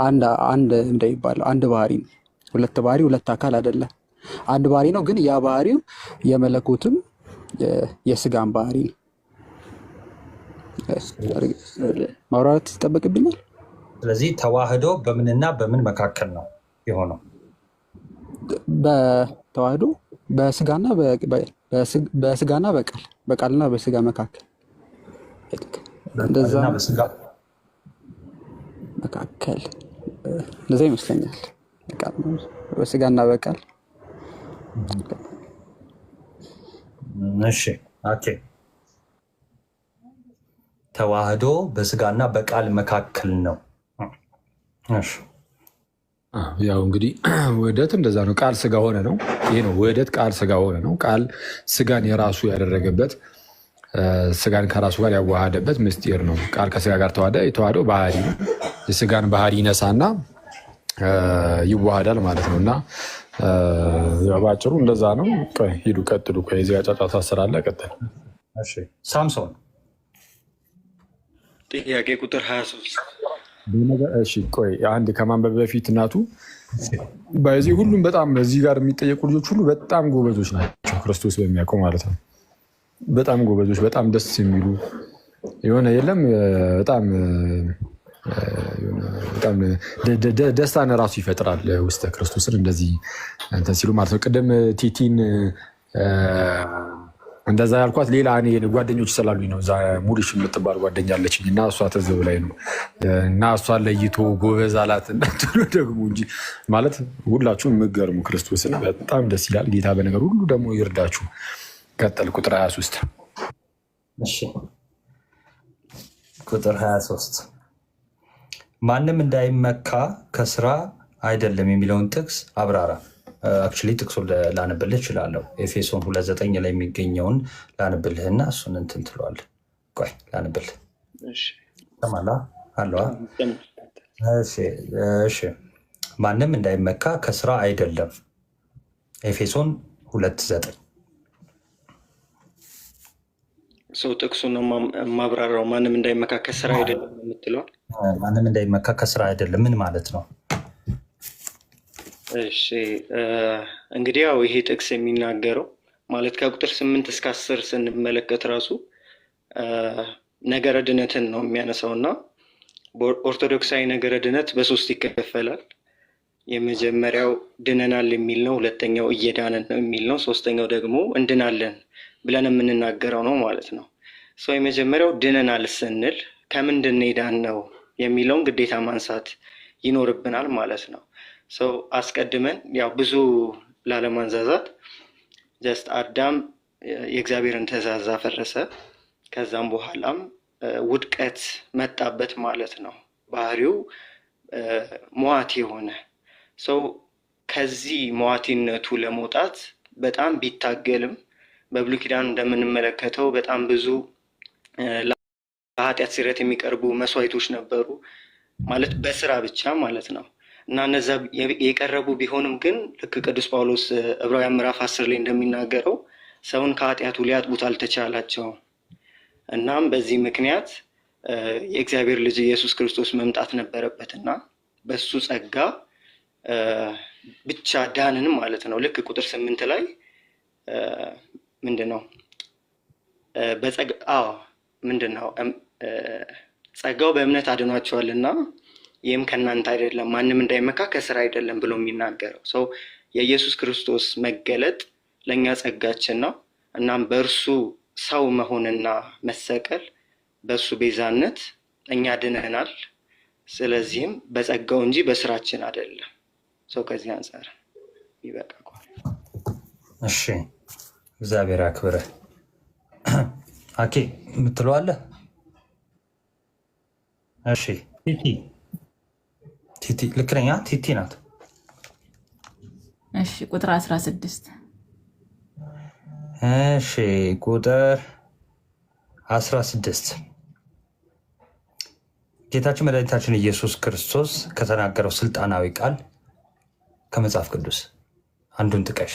አንድ እንደሚባለው አንድ ባህሪ ነው። ሁለት ባህሪ ሁለት አካል አይደለም። አንድ ባህሪ ነው። ግን ያ ባህሪው የመለኮትም የስጋም ባህሪ ነው። ማውራት ይጠበቅብኛል። ስለዚህ ተዋህዶ በምንና በምን መካከል ነው የሆነው? በተዋህዶ በስጋና በቃልና በስጋ መካከል እንደዛ መካከል እንደዛ ይመስለኛል። በስጋና በቃል እሺ ኦኬ። ተዋህዶ በስጋና በቃል መካከል ነው። ያው እንግዲህ ውህደት እንደዛ ነው። ቃል ስጋ ሆነ ነው። ይሄ ነው ውህደት። ቃል ስጋ ሆነ ነው። ቃል ስጋን የራሱ ያደረገበት ስጋን ከራሱ ጋር ያዋሃደበት ምስጢር ነው። ቃል ከስጋ ጋር ተዋህደ። የተዋህደው ባህሪ ነው። የስጋን ባህሪ ይነሳና ይዋሃዳል ማለት ነው። እና በአጭሩ እንደዛ ነው። ሂዱ ቀጥሉ። የዚህ ጫጫታ ስላለ ቀጥል። ሳምሶን ጥያቄ ቁጥር 23 እሺ ቆይ አንድ ከማንበብ በፊት እናቱ በዚህ ሁሉም በጣም እዚህ ጋር የሚጠየቁ ልጆች ሁሉ በጣም ጎበዞች ናቸው። ክርስቶስ በሚያውቀው ማለት ነው። በጣም ጎበዞች፣ በጣም ደስ የሚሉ የሆነ የለም በጣም ደስታን ራሱ ይፈጥራል ውስጥ ክርስቶስን እንደዚህ እንትን ሲሉ ማለት ነው። ቅድም ቲቲን እንደዛ ያልኳት ሌላ እኔ ጓደኞች ስላሉኝ ነው። እዛ ሙሉሽ የምትባል ጓደኛ አለችኝ እና እሷ ተዘብ ላይ ነው እና እሷን ለይቶ ጎበዝ አላት እንዳትሉ ደግሞ እንጂ ማለት ሁላችሁም የምትገርሙ ክርስቶስን በጣም ደስ ይላል። ጌታ በነገር ሁሉ ደግሞ ይርዳችሁ። ቀጥል። ቁጥር 23 እሺ ቁጥር 23 ማንም እንዳይመካ ከስራ አይደለም የሚለውን ጥቅስ አብራራ። አክቹዋሊ ጥቅሱን ላነብልህ እችላለሁ። ኤፌሶን 2:9 ላይ የሚገኘውን ላነብልህና እሱን እንትን ትለዋለህ። ቆይ ላነብልህ። ሰማላ አለዋ። እሺ ማንም እንዳይመካ ከስራ አይደለም። ኤፌሶን 2:9 ሰው ጥቅሱ ነው ማብራራው። ማንም እንዳይመካ ከስራ አይደለም የምትለው ማንም እንዳይመካ ከስራ አይደለም ምን ማለት ነው? እሺ እንግዲህ ያው ይሄ ጥቅስ የሚናገረው ማለት ከቁጥር 8 እስከ 10 ስንመለከት ራሱ ነገረ ድነትን ነው የሚያነሳው እና ኦርቶዶክሳዊ ነገረ ድነት በሶስት ይከፈላል። የመጀመሪያው ድነናል የሚል ነው። ሁለተኛው እየዳነን ነው የሚል ነው። ሶስተኛው ደግሞ እንድናለን ብለን የምንናገረው ነው ማለት ነው። ሰው የመጀመሪያው ድነናል ስንል ከምንድን ዳን ነው የሚለውን ግዴታ ማንሳት ይኖርብናል ማለት ነው። ሰው አስቀድመን ያው ብዙ ላለማንዛዛት ጀስት አዳም የእግዚአብሔርን ትእዛዝ አፈረሰ። ከዛም በኋላም ውድቀት መጣበት ማለት ነው። ባህሪው ሟት የሆነ ሰው ከዚህ ሟቲነቱ ለመውጣት በጣም ቢታገልም በብሉይ ኪዳን እንደምንመለከተው በጣም ብዙ ለኃጢአት ስርየት የሚቀርቡ መስዋዕቶች ነበሩ ማለት በስራ ብቻ ማለት ነው። እና እነዛ የቀረቡ ቢሆንም ግን ልክ ቅዱስ ጳውሎስ ዕብራውያን ምዕራፍ 10 ላይ እንደሚናገረው ሰውን ከኃጢአቱ ሊያጥቡት አልተቻላቸውም። እናም በዚህ ምክንያት የእግዚአብሔር ልጅ ኢየሱስ ክርስቶስ መምጣት ነበረበትና በሱ ጸጋ ብቻ ዳንን ማለት ነው። ልክ ቁጥር 8 ላይ ምንድነው ጸጋው በእምነት አድኗቸዋልና ይህም ከእናንተ አይደለም ማንም እንዳይመካ ከስራ አይደለም ብሎ የሚናገረው ሰው የኢየሱስ ክርስቶስ መገለጥ ለእኛ ጸጋችን ነው። እናም በእርሱ ሰው መሆንና መሰቀል በእሱ ቤዛነት እኛ ድነናል። ስለዚህም በጸጋው እንጂ በስራችን አይደለም። ሰው ከዚህ አንጻር ይበቃል። እሺ እግዚአብሔር ያክብርህ። አኬ የምትለው አለ? እሺ ቲቲ ልክ ነኝ? ቲቲ ናት። እሺ ቁጥር 16 እሺ ቁጥር 16 ጌታችን መድኃኒታችን ኢየሱስ ክርስቶስ ከተናገረው ስልጣናዊ ቃል ከመጽሐፍ ቅዱስ አንዱን ጥቀሽ።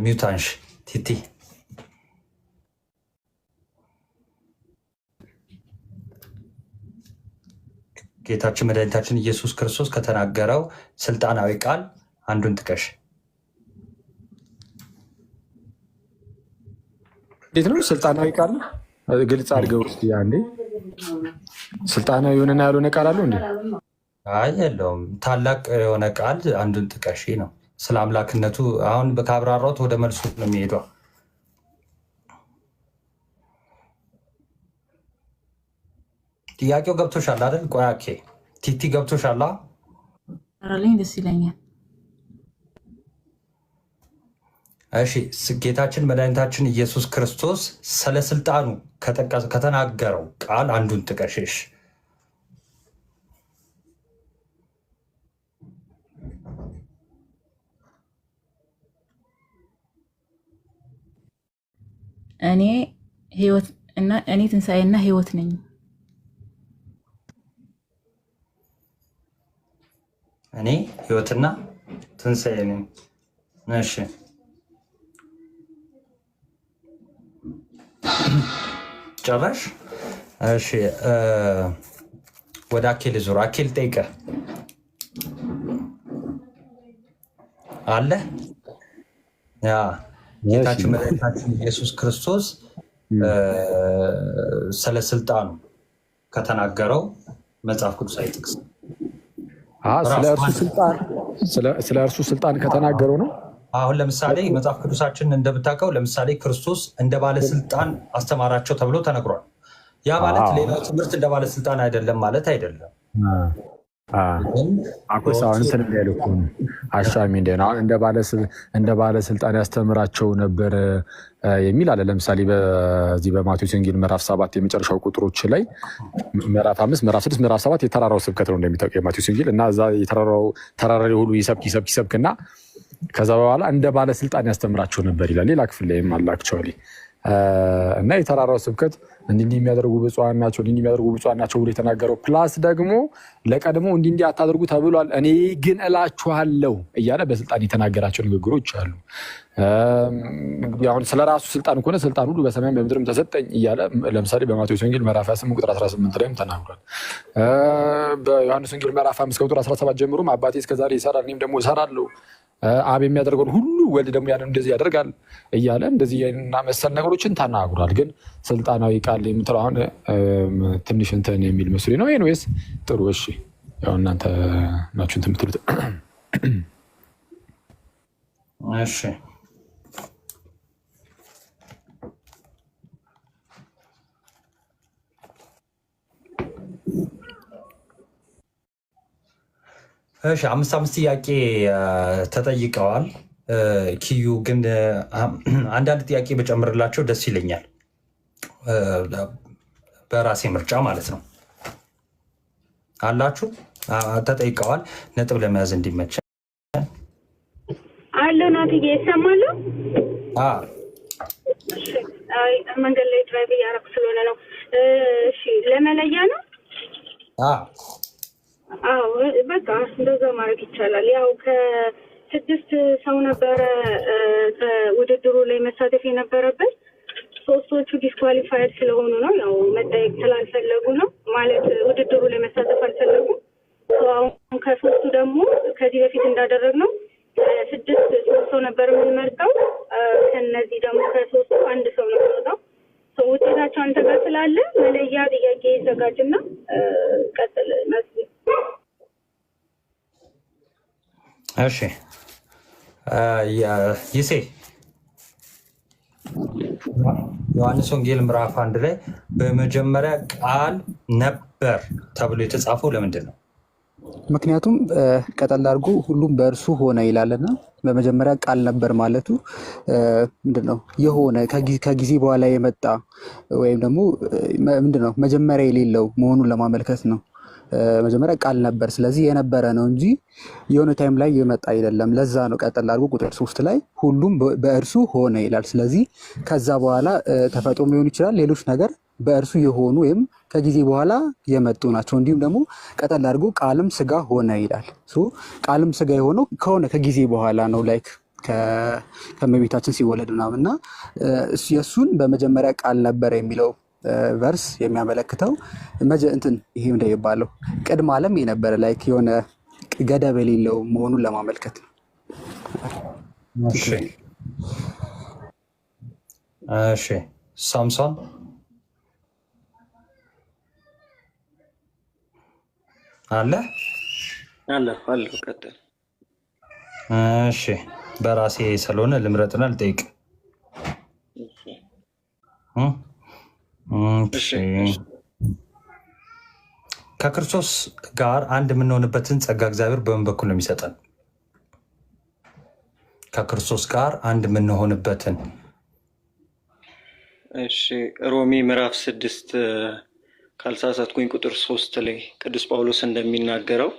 ሚውታንሽ ቲቲ ጌታችን መድኃኒታችን ኢየሱስ ክርስቶስ ከተናገረው ስልጣናዊ ቃል አንዱን ጥቀሽ። እንዴት ነው ስልጣናዊ ቃል? ግልጽ አድርገው እስኪ አንዴ። ስልጣናዊ የሆነና ያልሆነ ቃል አለው እንዴ? አይ የለውም። ታላቅ የሆነ ቃል አንዱን ጥቀሽ ነው። ስለ አምላክነቱ አሁን ካብራራሁት ወደ መልሱ ነው የሚሄደው። ጥያቄው ገብቶሻል አይደል? ቆይ ኦኬ ቲቲ ገብቶሻል? አራለኝ ደስ ይለኛል። እሺ ጌታችን መድኃኒታችን ኢየሱስ ክርስቶስ ስለ ስልጣኑ ከተናገረው ቃል አንዱን ጥቀሽሽ። እኔ ህይወት እና እኔ ትንሣኤና ህይወት ነኝ። እኔ ህይወትና ትንሣኤ ነኝ። እሺ ጨረሽ? እሺ ወደ አኬል ዙር። አኬል ጠይቀ አለ ያ ጌታችን መድኃኒታችን ኢየሱስ ክርስቶስ ስለ ስልጣኑ ከተናገረው መጽሐፍ ቅዱሳዊ ጥቅስ ስለ እርሱ ስልጣን ከተናገረው ነው። አሁን ለምሳሌ መጽሐፍ ቅዱሳችን እንደምታውቀው ለምሳሌ ክርስቶስ እንደ ባለስልጣን አስተማራቸው ተብሎ ተነግሯል። ያ ማለት ሌላው ትምህርት እንደ ባለስልጣን አይደለም ማለት አይደለም። አሁን እንትን እንዳይል እኮ ነው አሻሚ እንደ ባለስልጣን ያስተምራቸው ነበር የሚል አለ። ለምሳሌ በዚህ በማቴዎስ ወንጌል ምዕራፍ 7 የመጨረሻው ቁጥሮች ላይ ምዕራፍ 5 ምዕራፍ 6 ምዕራፍ 7 የተራራው ስብከት ነው እንደሚታወቀው የማቴዎስ ወንጌል እና እዛ ተራራ ላይ ሁሉ ይሰብክና ከዛ በኋላ እንደ ባለስልጣን ያስተምራቸው ነበር ይላል። ሌላ ክፍል ላይም አለ አክቹዋሊ እና የተራራው ስብከት እንዲህ የሚያደርጉ ብፁዓን ናቸው እንዲህ የሚያደርጉ ብፁዓን ናቸው ብሎ የተናገረው ፕላስ ደግሞ ለቀድሞ እንዲህ አታደርጉ ተብሏል እኔ ግን እላችኋለሁ እያለ በስልጣን የተናገራቸው ንግግሮች አሉ። አሁን ስለራሱ ስልጣን ከሆነ ስልጣን ሁሉ በሰማይም በምድርም ተሰጠኝ እያለ ለምሳሌ በማቴዎስ ወንጌል ምዕራፍ 28 ቁጥር 18 ላይም ተናግሯል። በዮሐንስ ወንጌል ምዕራፍ 5 ቁጥር 17 ጀምሮም አባቴ እስከዛሬ ይሰራል እኔም ደግሞ እሰራለሁ አብ የሚያደርገውን ሁሉ ወልድ ደግሞ ያን እንደዚህ ያደርጋል እያለ እንደዚህ እና መሰል ነገሮችን ተናግሯል። ግን ስልጣናዊ ቃል የምትለው አሁን ትንሽ እንትን የሚል መስሎኝ ነው። ኤኒዌይስ ጥሩ እሺ፣ ያው እናንተ ናችሁ እንትን የምትሉት እሺ። እሺ 5 ጥያቄ ተጠይቀዋል። ኪዩ ግን አንዳንድ ጥያቄ በጨምርላቸው ደስ ይለኛል፣ በራሴ ምርጫ ማለት ነው። አላችሁ ተጠይቀዋል፣ ነጥብ ለመያዝ እንዲመች አለው። ናትዬ ይሰማሉ? መንገድ ላይ ድራይቭ እያደረኩ ስለሆነ ነው። እሺ ለመለያ ነው። አዎ በቃ እንደዛ ማድረግ ይቻላል። ያው ከ6 ሰው ነበረ ውድድሩ ላይ መሳተፍ የነበረበት። 3ቶቹ ዲስኳሊፋይድ ስለሆኑ ነው፣ ያው መጠየቅ ስላልፈለጉ ነው ማለት ውድድሩ ላይ መሳተፍ አልፈለጉም። አሁን ከ3ቱ ደግሞ ከዚህ በፊት እንዳደረግነው 6 ሰው ነበር የምንመርጠው። ከነዚህ ደግሞ ከ3ቱ 1 ሰው ነው የሚወጣው። ውጤታቸው አንተ ጋር ስላለ መለያ ጥያቄ ይዘጋጅና ቀጥል መስል። እሺ ይሴ ዮሐንስ ወንጌል ምዕራፍ 1 ላይ በመጀመሪያ ቃል ነበር ተብሎ የተጻፈው ለምንድን ነው? ምክንያቱም ቀጠል አድርጎ ሁሉም በእርሱ ሆነ ይላልና በመጀመሪያ ቃል ነበር ማለቱ ምንድነው? የሆነ ከጊዜ በኋላ የመጣ ወይም ደግሞ ምንድነው መጀመሪያ የሌለው መሆኑን ለማመልከት ነው። መጀመሪያ ቃል ነበር፣ ስለዚህ የነበረ ነው እንጂ የሆነ ታይም ላይ የመጣ አይደለም። ለዛ ነው ቀጠል አድርጎ ቁጥር 3 ላይ ሁሉም በእርሱ ሆነ ይላል። ስለዚህ ከዛ በኋላ ተፈጥሮ ሊሆን ይችላል ሌሎች ነገር በእርሱ የሆኑ ወይም ከጊዜ በኋላ የመጡ ናቸው። እንዲሁም ደግሞ ቀጠል አድርጎ ቃልም ስጋ ሆነ ይላል። ቃልም ስጋ የሆነው ከሆነ ከጊዜ በኋላ ነው፣ ላይክ ከእመቤታችን ሲወለድ ምናምን እና የእሱን በመጀመሪያ ቃል ነበረ የሚለው ቨርስ የሚያመለክተው እንትን ይሄ እንደሚባለው ቅድመ ዓለም የነበረ ላይክ የሆነ ገደብ የሌለው መሆኑን ለማመልከት ነው። እሺ ሳምሶን አለ ቀጥል። እሺ በራሴ ስለሆነ ልምረጥና ልጠይቅ። ከክርስቶስ ጋር አንድ የምንሆንበትን ጸጋ እግዚአብሔር በምን በኩል ነው የሚሰጠን? ከክርስቶስ ጋር አንድ የምንሆንበትን። እሺ ሮሜ ምዕራፍ 6 ካልሳሳትኩኝ ቁጥር 3 ላይ ቅዱስ ጳውሎስ እንደሚናገረው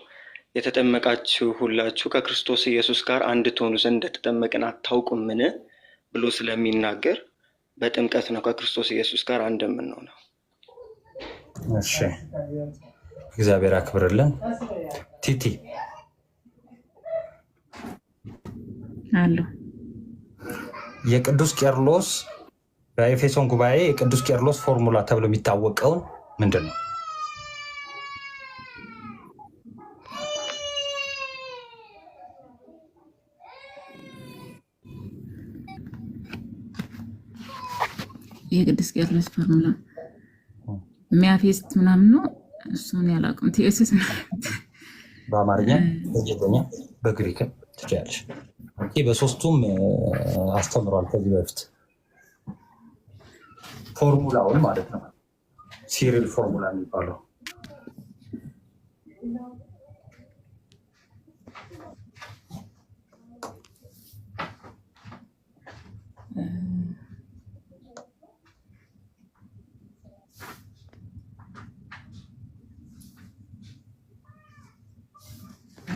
የተጠመቃችሁ ሁላችሁ ከክርስቶስ ኢየሱስ ጋር አንድ ትሆኑ ዘንድ እንደተጠመቅን አታውቁምን ብሎ ስለሚናገር በጥምቀት ነው ከክርስቶስ ኢየሱስ ጋር አንድ የምንሆነው። እሺ እግዚአብሔር አክብርልን። ቲቲ አሉ የቅዱስ ቄርሎስ በኤፌሶን ጉባኤ የቅዱስ ቄርሎስ ፎርሙላ ተብሎ የሚታወቀውን ምንድን ነው? የቅዱስ ቄርሎስ ፎርሙላ የሚያፌስት ምናምን ነው። እሱን ያላውቅም። ቲኤስስ በአማርኛ በጌተኛ በግሪክም ትችላለች። በሶስቱም አስተምሯል ከዚህ በፊት ፎርሙላውን ማለት ነው። ሲሪል ፎርሙላ የሚባለው።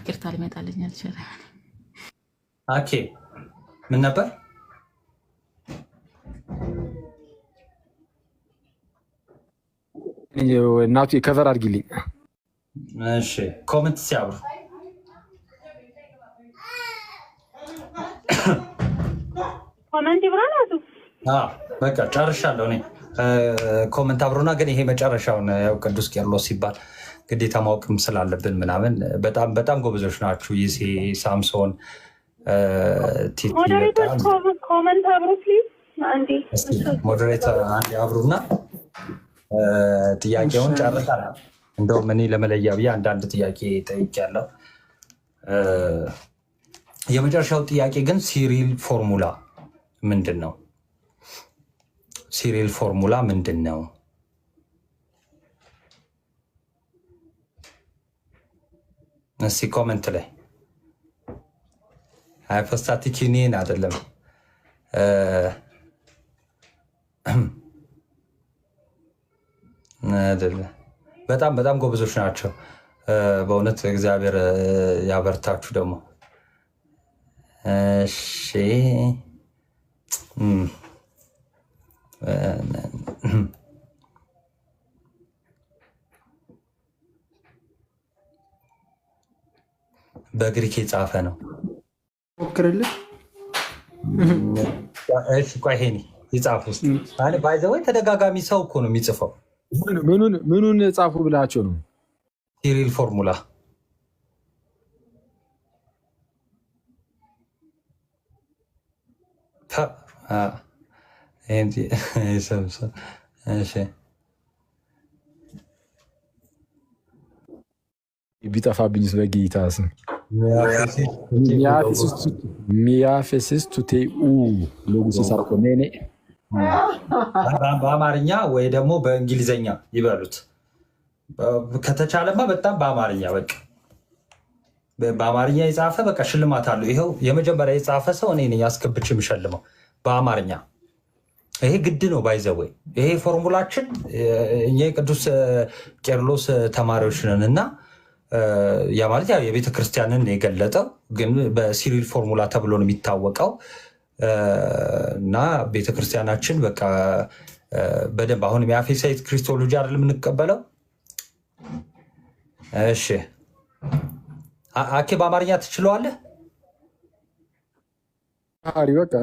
ይቅርታ ሊመጣልኝ አልቻለም። ኦኬ ምን ነበር? እናቱ ከቨር አድርጊልኝ። እሺ ኮመንት ሲያብሩ ኮመንት ይብራናቱ። በቃ ጨርሻለሁ እኔ። ኮመንት አብሮና ግን ይሄ መጨረሻውን ያው ቅዱስ ቄርሎስ ሲባል ግዴታ ማወቅም ስላለብን ምናምን በጣም በጣም ጎበዞች ናችሁ። ይሴ ሳምሶን ቲቲ ኮመንት አብሮ ፕሊዝ። አንዴ ሞዴሬተር አንዴ አብሩና ጥያቄውን ጨርሰናል። እንደውም እኔ ለመለያ ብዬ አንዳንድ ጥያቄ ጠይቄያለሁ። የመጨረሻው ጥያቄ ግን ሲሪል ፎርሙላ ምንድን ነው? ሲሪል ፎርሙላ ምንድን ነው? እስኪ ኮመንት ላይ ሃይፖስታቲክ ዩኒየን አይደለም አይደለም። በጣም በጣም ጎበዞች ናቸው በእውነት እግዚአብሔር ያበርታችሁ። ደግሞ እሺ በግሪክ የጻፈ ነው። ሞክርልህ። እሺ ቆይ ይሄኔ የጻፉ ውስጥ ባይዘወይ ተደጋጋሚ ሰው እኮ ነው የሚጽፈው። ምኑን ጻፉ ብላቸው ነው? ሲሪል ፎርሙላ ቢጠፋብኝስ በጌታ ስም ሚያፌሲስ ቱቴኡ ሎጉስ ሳርኮሜኔ በአማርኛ ወይ ደግሞ በእንግሊዘኛ ይበሉት ከተቻለማ በጣም በአማርኛ በቃ በአማርኛ የጻፈ በቃ ሽልማት አለው። ይኸው የመጀመሪያ የጻፈ ሰው እኔ ነኝ አስገብቼ የምሸልመው በአማርኛ። ይሄ ግድ ነው ባይዘወይ ይሄ ፎርሙላችን እኛ የቅዱስ ቄርሎስ ተማሪዎች ነን እና ያ ማለት ያው የቤተ ክርስቲያንን የገለጠው ግን በሲሪል ፎርሙላ ተብሎ ነው የሚታወቀው እና ቤተክርስቲያናችን በቃ በደንብ አሁን የአፌሳይት ክሪስቶሎጂ አይደል የምንቀበለው። እሺ አኬ በአማርኛ ትችለዋለህ? በቃ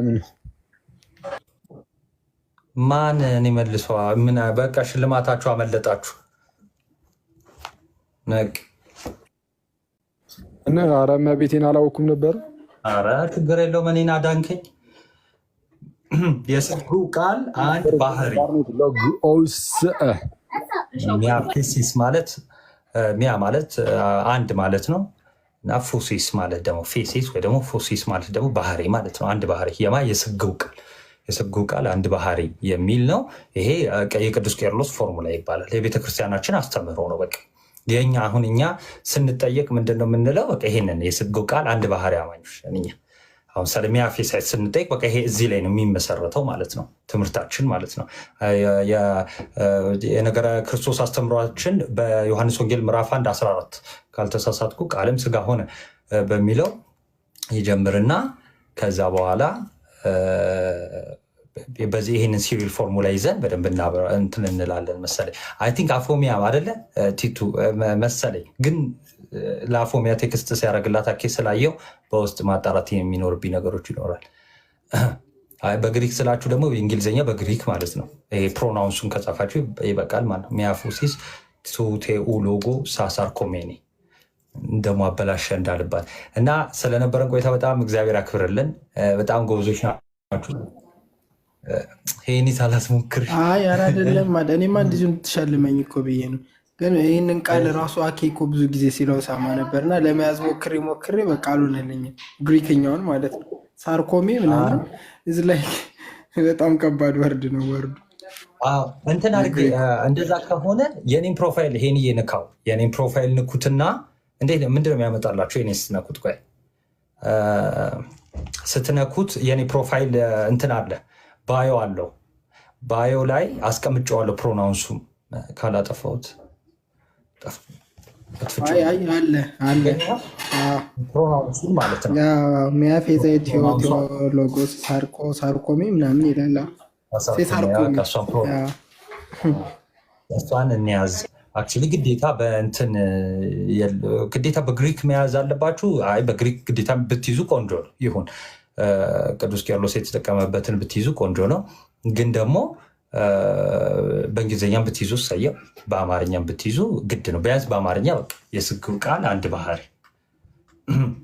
ማን እኔ መልሷ ምን በቃ ሽልማታችሁ አመለጣችሁ ነቅ እና ኧረ እመቤቴን አላወኩም ነበር። ኧረ ችግር የለውም እኔን አዳንከኝ። የስጉ ቃል አንድ ባህሪ ሚያፌሲስ ማለት ሚያ ማለት አንድ ማለት ነው እና ፎሲስ ማለት ደግሞ ፌሲስ ወይ ደግሞ ፎሲስ ማለት ደግሞ ባህሪ ማለት ነው። አንድ ባህሪ የስጉ ቃል አንድ ባህሪ የሚል ነው። ይሄ የቅዱስ ቄርሎስ ፎርሙላ ይባላል። የቤተክርስቲያናችን አስተምህሮ ነው። በቃ የኛ አሁን እኛ ስንጠየቅ ምንድን ነው የምንለው? በቃ ይሄንን የስጉ ቃል አንድ ባህሪ አማኞች እኛ አሁን ሰለሚያፌሳይት ስንጠይቅ በቃ ይሄ እዚህ ላይ ነው የሚመሰረተው ማለት ነው ትምህርታችን ማለት ነው። የነገረ ክርስቶስ አስተምሯችን በዮሐንስ ወንጌል ምዕራፍ 1 14 ካልተሳሳትኩ ቃልም ስጋ ሆነ በሚለው ይጀምርና ከዛ በኋላ በዚህ ይህንን ሲሪል ፎርሙላ ይዘን በደንብ እንትን እንላለን መሰለኝ። አይ ቲንክ አፎሚያ አይደለ ቲቱ መሰለኝ ግን ለአፎሚያ ቴክስት ሲያደርግላት አኬ ስላየው በውስጥ ማጣራት የሚኖርብኝ ነገሮች ይኖራል። በግሪክ ስላችሁ ደግሞ የእንግሊዝኛ በግሪክ ማለት ነው። ይሄ ፕሮናውንሱን ከጻፋችሁ ይበቃል ማለት ነው። ሚያፎሲስ ቱቴኡ ሎጎ ሳሳርኮሜኔ እንደሞ አበላሸ እንዳልባል እና ስለነበረን ቆይታ በጣም እግዚአብሔር አክብርልን። በጣም ጎበዞች ናችሁ። ይህኒ ሳላስሞክር አይደለም እኔማ እንደዚሁ እንድትሸልመኝ እኮ ብዬ ነው። ግን ይህንን ቃል ራሱ አኬ እኮ ብዙ ጊዜ ሲለው ሰማ ነበርና ለመያዝ ሞክሬ በቃ አልሆነልኝም። ግሪክኛውን ማለት ነው ሳርኮሜ ምናምን እዚ ላይ በጣም ከባድ ወርድ ነው ወርዱ። እንትን አድርጌ እንደዛ ከሆነ የኔን ፕሮፋይል ይሄን እየነካው የኔን ፕሮፋይል ንኩትና ምንድን ነው የሚያመጣላችሁ? የኔን ስትነኩት ቆይ ስትነኩት የኔ ፕሮፋይል እንትን አለ ባዮ አለው። ባዮ ላይ አስቀምጨዋለሁ። ፕሮናውንሱም ካላጠፋሁት ፕሮናውንሱን ማለት ነው። ሚያፌዘሎጎስ ሳርኮሚ ምናምን ይላል። እሷን እንያዝ። አክቹዋሊ ግዴታ በእንትን ግዴታ በግሪክ መያዝ አለባችሁ። አይ በግሪክ ግዴታ ብትይዙ ቆንጆ ነው ይሁን። ቅዱስ ቄርሎስ የተጠቀመበትን ብትይዙ ቆንጆ ነው። ግን ደግሞ በእንግሊዝኛም ብትይዙ ሰየው፣ በአማርኛም ብትይዙ ግድ ነው። ቢያንስ በአማርኛ በቃ የስግው ቃል አንድ ባህሪ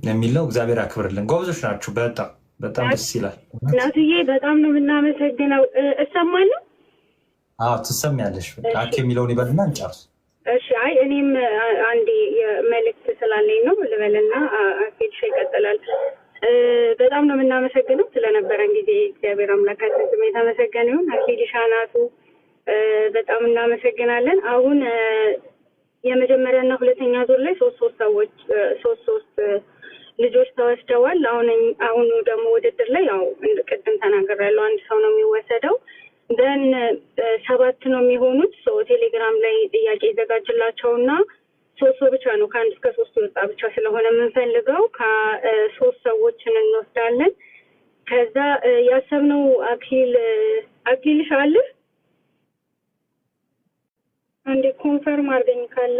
የሚል ነው። እግዚአብሔር ያክብርልን። ጎበዞች ናችሁ። በጣም በጣም ደስ ይላል። እናትዬ በጣም ነው የምናመሰግነው። እሰማለሁ። ትሰሚያለሽ። አኬ የሚለውን ይበልና እንጨርስ። እሺ። አይ እኔም አንድ መልእክት ስላለኝ ነው ልበልና አኬልሽ ይቀጥላል። በጣም ነው የምናመሰግነው ስለነበረን ጊዜ። እግዚአብሔር አምላካችን ስም የተመሰገነ ይሁን። አኬልሽ ናቱ በጣም እናመሰግናለን። አሁን የመጀመሪያና ሁለተኛ ዙር ላይ ሶስት ልጆች ተወስደዋል። አሁኑ ደግሞ ውድድር ላይ ያው ቅድም ተናግሬያለሁ፣ አንድ ሰው ነው የሚወሰደው። ደን 7 ነው የሚሆኑት። ቴሌግራም ላይ ጥያቄ ይዘጋጅላቸውና 3 ሰው ብቻ ነው ከ1 እስከ 3 የወጣ ብቻ ስለሆነ የምንፈልገው ከ3 ሰዎችን እንወስዳለን። ከዛ ያሰብነው አክሊልሽ አለ አንዴ ኮንፈርም አድርገኝ ካለ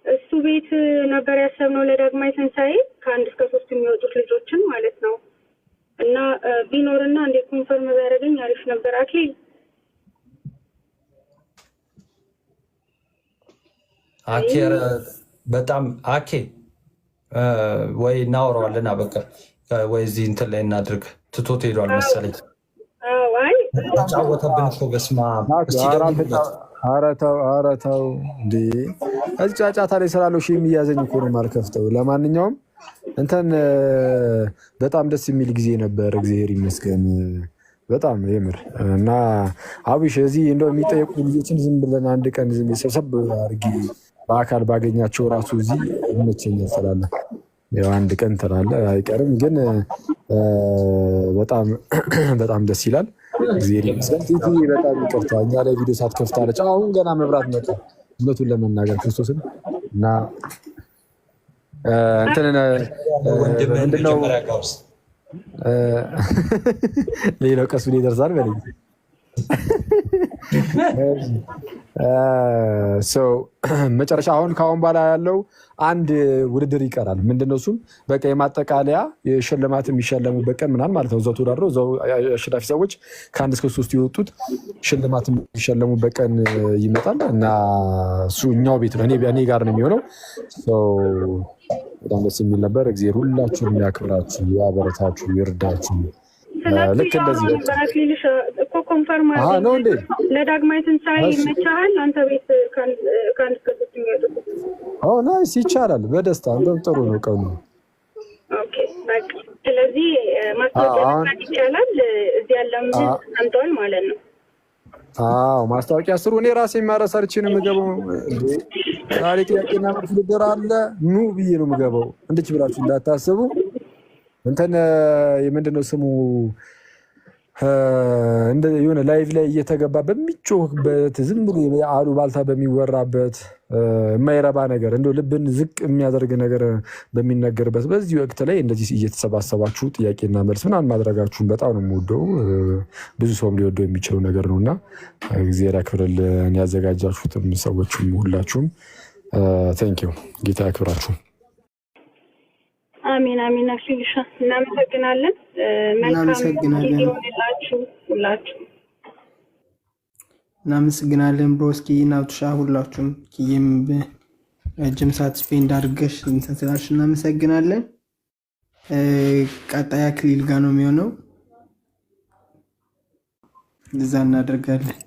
እሱ ቤት ነበር ያሰብነው ለዳግማይ ትንሣኤ ከ1 እስከ 3 የሚወጡት ልጆችን ማለት ነው። እና ቢኖርና እንዴ ኮንፈርም ቢያደርገኝ አሪፍ ነበር። አክሊል በጣም ወይ እናወራዋለን። በቃ ወይ እዚህ እንትን ላይ እናድርግ። ትቶት ሄዷል መሰለኝ። ጫወተብን እኮ በስመ አብ። ኧረ ተው እንዴ! እዚህ ጫጫታ ላይ ስላለው የሚያዘኝ እኮ ነው የማልከፍተው። ለማንኛውም እንትን በጣም ደስ የሚል ጊዜ ነበር። እግዚአብሔር ይመስገን በጣም የምር እና አብሽ እዚህ እንደው የሚጠየቁ ልጆችን ዝም ብለን አንድ ቀን ዝም ሰብሰብ አድርጊ በአካል ባገኛቸው ራሱ እዚህ ይመቸኛል ስላለ ያው አንድ ቀን ትላለህ አይቀርም። ግን በጣም ደስ ይላል። እግዚአብሔር ይመስገን። ቲቲ በጣም ይቅርታ እኛ ላይ ቪዲዮ ሳትከፍታለች። አሁን ገና መብራት መጣ እውነቱን ለመናገር ክርስቶስን እና ምንድነው ሌላው ቀስ ብሎ ይደርሳል በለኝ። መጨረሻ አሁን ከአሁን በኋላ ያለው አንድ ውድድር ይቀራል። ምንድነው እሱም በቃ የማጠቃለያ ሽልማት የሚሸለሙበት ቀን ምናምን ማለት ነው። እዛው ተወዳድረው እዛው አሸናፊ ሰዎች ከ1 እስከ 3 የወጡት ሽልማት የሚሸለሙበት ቀን ይመጣል እና እሱ እኛው ቤት ነው፣ እኔ ጋር ነው የሚሆነው። በጣም ደስ የሚል ነበር። እግዚአብሔር ሁላችሁም ያክብራችሁ፣ ያበረታችሁ፣ ይርዳችሁ። ልክ እንደዚህ እኮ ኮንፈርም ነው እንዴ? ለዳግማይ ትንሣኤ ይመቻሃል? አንተ ቤት ከ1 እስከ 3 የሚወጡት ናይስ፣ ይቻላል በደስታ እንደውም ጥሩ ነው ቀኑ። ኦኬ በቃ ስለዚህ ማስታወቂያ ይቻላል። እዚህ ያለም ሰምተዋል ማለት ነው። ማስታወቂያ ስሩ። እኔ ራሴ ማረሰርች ነው የምገባው። ዛሬ ጥያቄና መልስ ውድድር አለ ኑ ብዬ ነው የምገባው። እንድች ብላችሁ እንዳታስቡ። እንትን የምንድነው ስሙ የሆነ ላይቭ ላይ እየተገባ በሚጮህበት ዝም ብሎ አሉባልታ በሚወራበት የማይረባ ነገር እንደው ልብን ዝቅ የሚያደርግ ነገር በሚነገርበት በዚህ ወቅት ላይ እንደዚህ እየተሰባሰባችሁ ጥያቄና መልስ ምናምን ማድረጋችሁን በጣም ነው የምወደው። ብዙ ሰውም ሊወደው የሚችለው ነገር ነው እና እግዚአብሔር ያክብርልን። ያዘጋጃችሁትም ሰዎችም ሁላችሁም ቴንኪው። ጌታ ያክብራችሁ። አሜን አሜን። አክሊልሻ እናመሰግናለን። መልካም ይሁንላችሁ ሁላችሁ። እናመሰግናለን ብሮስኪ ናቱሻ ሁላችሁም ኪየም ረጅም ሰዓት ስፔንድ አድርገሽ እንትን ስላልሽ እናመሰግናለን። ቀጣይ አክሊል ጋር ነው የሚሆነው፣ እዛ እናደርጋለን።